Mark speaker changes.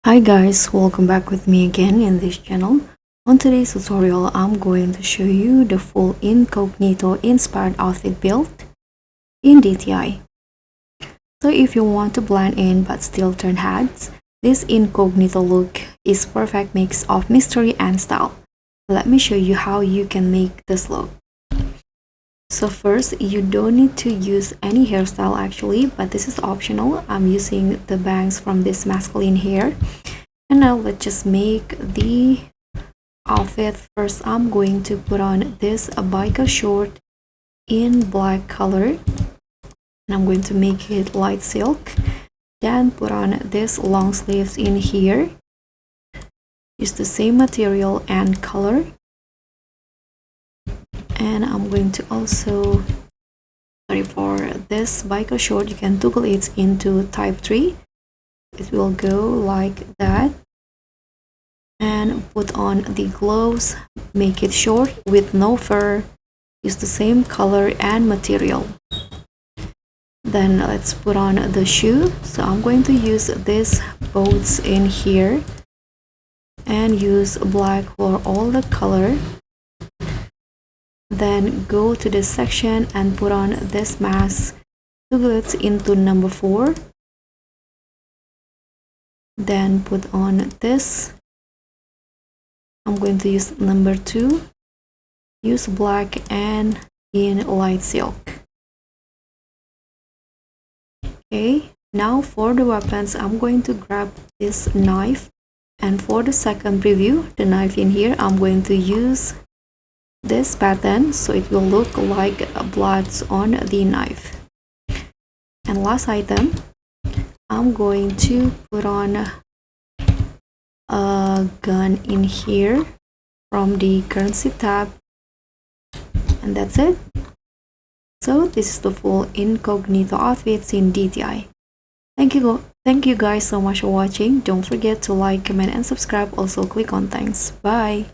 Speaker 1: Hi guys, welcome back with me again in this channel. On today's tutorial, I'm going to show you the full incognito inspired outfit build in DTI. So if you want to blend in but still turn heads, this incognito look is perfect mix of mystery and style. Let me show you how you can make this look. So first, you don't need to use any hairstyle actually, but this is optional. I'm using the bangs from this masculine hair. And now let's just make the outfit. First, I'm going to put on this biker short in black color. And I'm going to make it light silk. Then put on this long sleeves in here. Use the same material and color. And I'm going to also, for this biker short, you can toggle it into type 3. It will go like that. And put on the gloves, make it short with no fur, use the same color and material. Then let's put on the shoe. So I'm going to use these boats in here and use black for all the color. Then go to this section and put on this mask, toggle it into number 4. Then put on this. I'm going to use number 2. Use black and in light silk. Okay, now for the weapons, I'm going to grab this knife, and for the second preview, the knife in here, I'm going to use this pattern so it will look like bloods on the knife. And last item, I'm going to put on a gun in here from the currency tab, and that's it. So this is the full incognito outfits in DTI. Thank you guys so much for watching. Don't forget to like, comment and subscribe. Also click on thanks. Bye.